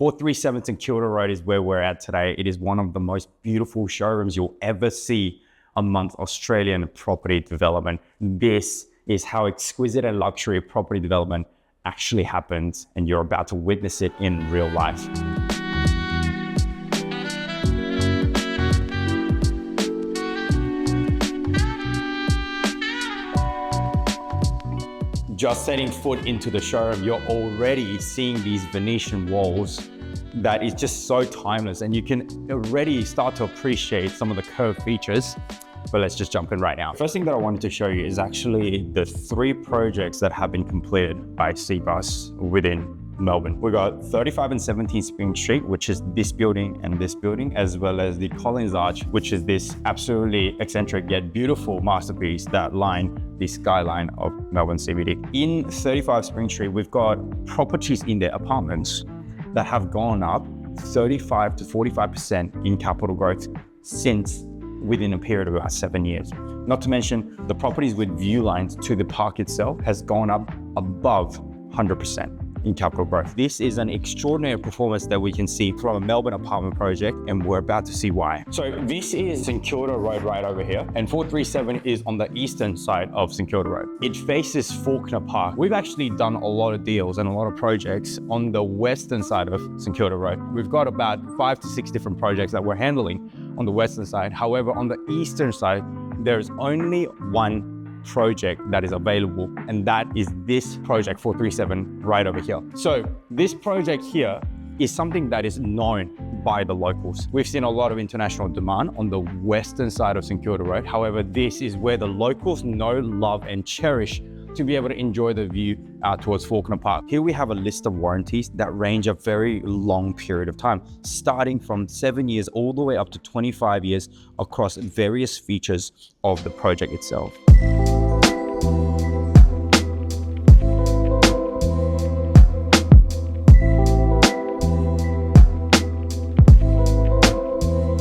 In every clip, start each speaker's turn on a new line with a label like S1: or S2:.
S1: 437 St Kilda Road is where we're at today. It is one of the most beautiful showrooms you'll ever see amongst Australian property development. This is how exquisite and luxury property development actually happens, and you're about to witness it in real life. Just setting foot into the showroom, you're already seeing these Venetian walls that is just so timeless, and you can already start to appreciate some of the curved features. But let's just jump in right now. First thing that I wanted to show you is actually the 3 projects that have been completed by CBus within Melbourne. We've got 35 and 17 Spring Street, which is this building and this building, as well as the Collins Arch, which is this absolutely eccentric yet beautiful masterpiece that line the skyline of Melbourne CBD. In 35 Spring Street, we've got properties in there, apartments, that have gone up 35 to 45% in capital growth since within a period of about 7 years. Not to mention the properties with view lines to the park itself has gone up above 100% in capital growth. This is an extraordinary performance that we can see from a Melbourne apartment project, and we're about to see why. So this is St Kilda Road right over here, and 437 is on the eastern side of St Kilda Road. It faces Fawkner Park. We've actually done a lot of deals and a lot of projects on the western side of St Kilda Road. We've got about 5 to 6 different projects that we're handling on the western side. However, on the eastern side, there's only one project that is available, and that is this project 437 right over here. So this project here is something that is known by the locals. We've seen a lot of international demand on the western side of St Kilda Road. However, this is where the locals know, love and cherish to be able to enjoy the view out towards Fawkner Park. Here we have a list of warranties that range a very long period of time, starting from 7 years all the way up to 25 years across various features of the project itself.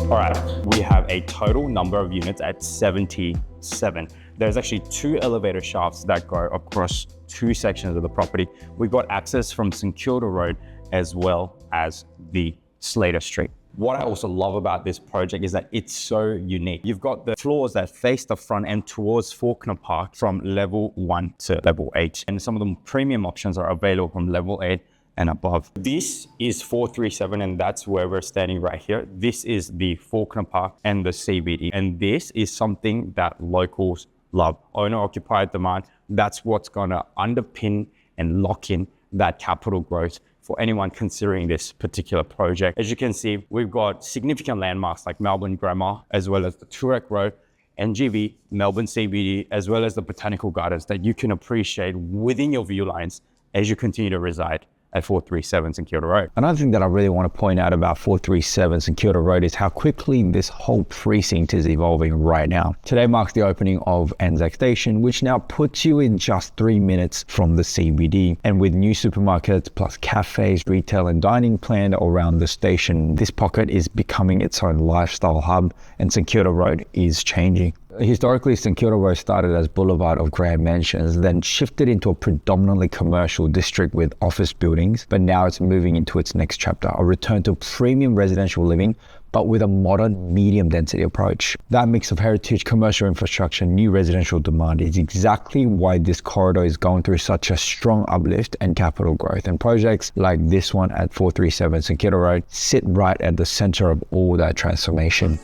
S1: All right, we have a total number of units at 77. There's actually 2 elevator shafts that go across 2 sections of the property. We've got access from St Kilda Road as well as the Slater Street. What I also love about this project is that it's so unique. You've got the floors that face the front end towards Fawkner Park from level 1 to level 8. And some of the premium options are available from level 8 and above. This is 437, and that's where we're standing right here. This is the Fawkner Park and the CBD. And this is something that locals love. Owner-occupied demand, that's what's gonna underpin and lock in that capital growth for anyone considering this particular project. As you can see, we've got significant landmarks like Melbourne Grammar, as well as the Turek Road, NGV, Melbourne CBD, as well as the Botanical Gardens that you can appreciate within your view lines as you continue to reside at 437 St Kilda Road.
S2: Another thing that I really want to point out about 437 St Kilda Road is how quickly this whole precinct is evolving right now. Today marks the opening of Anzac Station, which now puts you in just 3 minutes from the CBD. And with new supermarkets plus cafes, retail and dining planned around the station, this pocket is becoming its own lifestyle hub, and St Kilda Road is changing. Historically, St Kilda Road started as boulevard of grand mansions, then shifted into a predominantly commercial district with office buildings, but now it's moving into its next chapter, a return to premium residential living, but with a modern medium density approach. That mix of heritage, commercial infrastructure, new residential demand is exactly why this corridor is going through such a strong uplift and capital growth. And projects like this one at 437 St Kilda Road sit right at the center of all that transformation.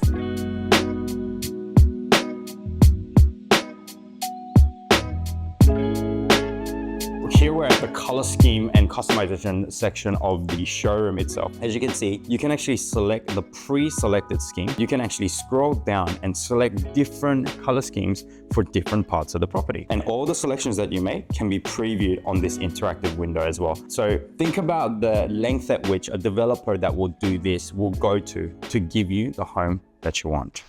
S1: Here we're at the color scheme and customization section of the showroom itself. As you can see, you can actually select the pre-selected scheme. You can actually scroll down and select different color schemes for different parts of the property. And all the selections that you make can be previewed on this interactive window as well. So think about the length at which a developer that will do this will go to give you the home that you want.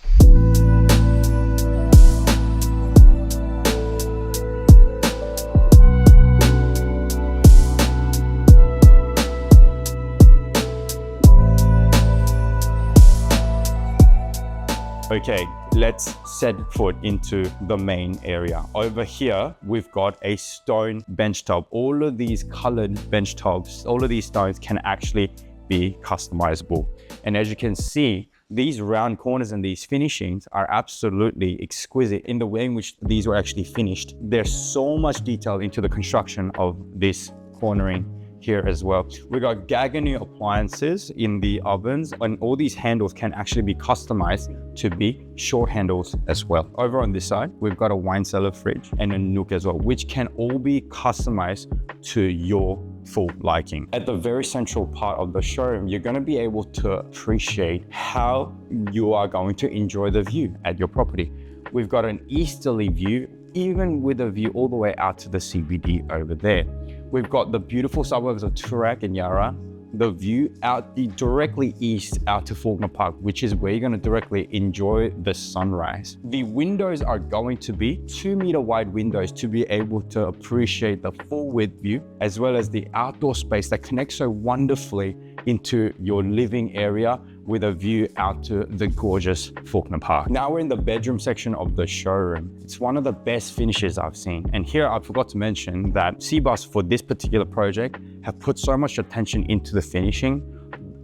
S1: Okay, let's set foot into the main area. Over here, we've got a stone bench top. All of these colored bench tops, all of these stones can actually be customizable. And as you can see, these round corners and these finishings are absolutely exquisite in the way in which these were actually finished. There's so much detail into the construction of this cornering here as well. We got Gagany appliances in the ovens, and all these handles can actually be customized to be short handles as well. Over on this side, we've got a wine cellar fridge and a nook as well, which can all be customized to your full liking. At the very central part of the showroom, you're going to be able to appreciate how you are going to enjoy the view at your property. We've got an easterly view, even with a view all the way out to the CBD over there. We've got the beautiful suburbs of Toorak and Yarra, the view out directly east out to Fawkner Park, which is where you're going to directly enjoy the sunrise. The windows are going to be 2-meter wide windows to be able to appreciate the full width view, as well as the outdoor space that connects so wonderfully into your living area with a view out to the gorgeous Fawkner Park. Now we're in the bedroom section of the showroom. It's one of the best finishes I've seen. And here I forgot to mention that Cbus for this particular project have put so much attention into the finishing.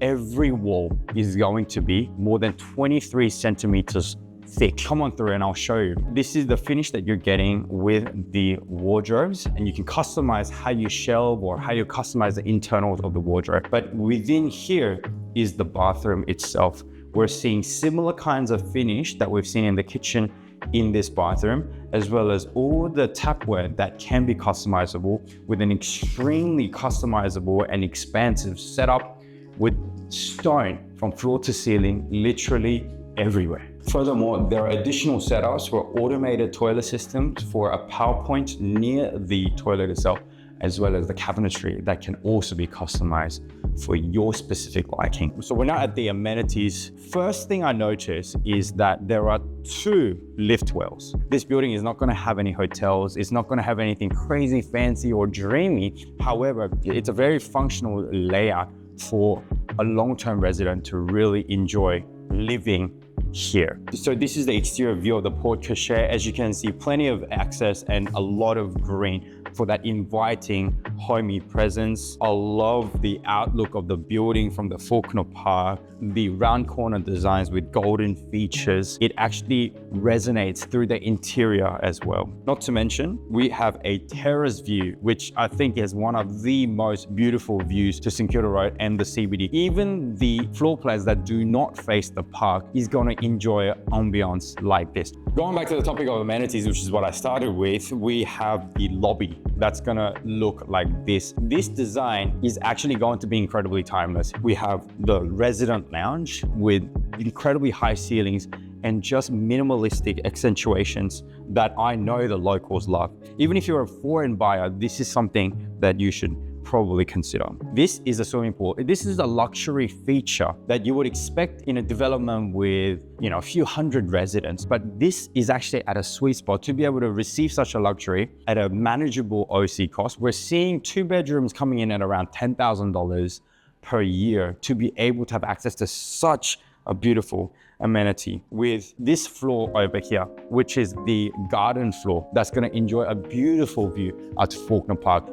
S1: Every wall is going to be more than 23 centimeters thick. Come on through and I'll show you. This is the finish that you're getting with the wardrobes, and you can customize how you shelve or how you customize the internals of the wardrobe. But within here is the bathroom itself. We're seeing similar kinds of finish that we've seen in the kitchen in this bathroom, as well as all the tapware that can be customizable with an extremely customizable and expansive setup with stone from floor to ceiling, literally everywhere. Furthermore, there are additional setups for automated toilet systems for a power point near the toilet itself, as well as the cabinetry that can also be customized for your specific liking. So we're now at the amenities. First thing I notice is that there are 2 lift wells. This building is not going to have any hotels. It's not going to have anything crazy fancy or dreamy. However, it's a very functional layout for a long-term resident to really enjoy living here. So this is the exterior view of the porte cochere. As you can see, plenty of access and a lot of green for that inviting homey presence. I love the outlook of the building from the Fawkner Park, the round corner designs with golden features. It actually resonates through the interior as well. Not to mention, we have a terrace view, which I think is one of the most beautiful views to St Kilda Road and the CBD. Even the floor plans that do not face the park is going to enjoy ambiance like this. Going back to the topic of amenities, which is what I started with, we have the lobby that's gonna look like this. This design is actually going to be incredibly timeless. We have the resident lounge with incredibly high ceilings and just minimalistic accentuations that I know the locals love. Even if you're a foreign buyer, this is something that you should probably consider. This is a swimming pool. This is a luxury feature that you would expect in a development with, a few hundred residents, but this is actually at a sweet spot to be able to receive such a luxury at a manageable OC cost. We're seeing 2 bedrooms coming in at around $10,000 per year to be able to have access to such a beautiful amenity. With this floor over here, which is the garden floor, that's going to enjoy a beautiful view out to Fawkner Park.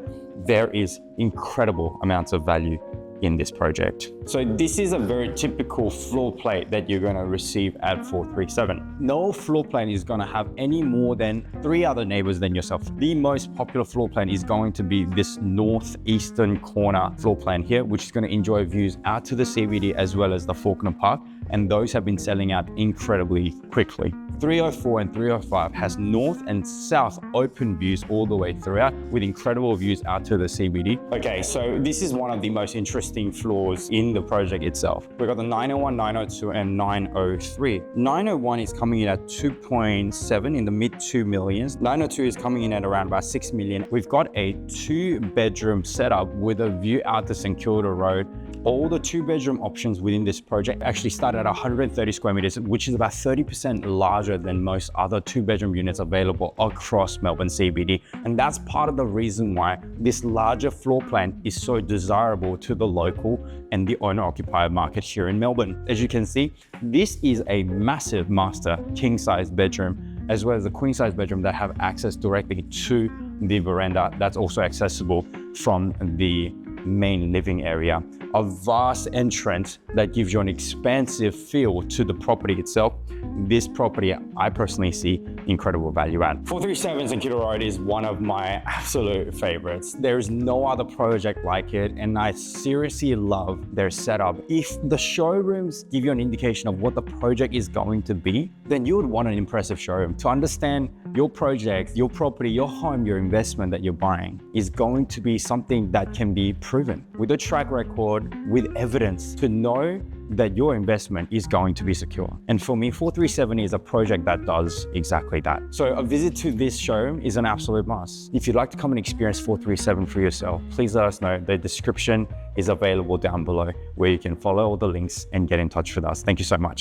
S1: There is incredible amounts of value in this project. So this is a very typical floor plate that you're going to receive at 437. No floor plan is going to have any more than 3 other neighbors than yourself. The most popular floor plan is going to be this northeastern corner floor plan here, which is going to enjoy views out to the CBD as well as the Fawkner Park, and those have been selling out incredibly quickly. 304 and 305 has north and south open views all the way throughout with incredible views out to the CBD. Okay, so this is one of the most interesting floors in the project itself. We've got the 901, 902 and 903. 901 is coming in at 2.7 in the mid 2 millions. 902 is coming in at around about 6 million. We've got a 2-bedroom setup with a view out to St Kilda Road. All the 2-bedroom options within this project actually start at 130 square meters, which is about 30% larger than most other 2-bedroom units available across Melbourne CBD. And that's part of the reason why this larger floor plan is so desirable to the local and the owner-occupier market here in Melbourne. As you can see, this is a massive master king-size bedroom, as well as a queen-size bedroom that have access directly to the veranda that's also accessible from the main living area, a vast entrance that gives you an expansive feel to the property itself. This property, I personally see incredible value add. 437 St Kilda Road is one of my absolute favorites. There's no other project like it, and I seriously love their setup. If the showrooms give you an indication of what the project is going to be, then you would want an impressive showroom to understand your project, your property, your home, your investment that you're buying is going to be something that can be proven with a track record, with evidence to know that your investment is going to be secure. And for me, 437 is a project that does exactly that. So a visit to this showroom is an absolute must. If you'd like to come and experience 437 for yourself, please let us know. The description is available down below where you can follow all the links and get in touch with us. Thank you so much.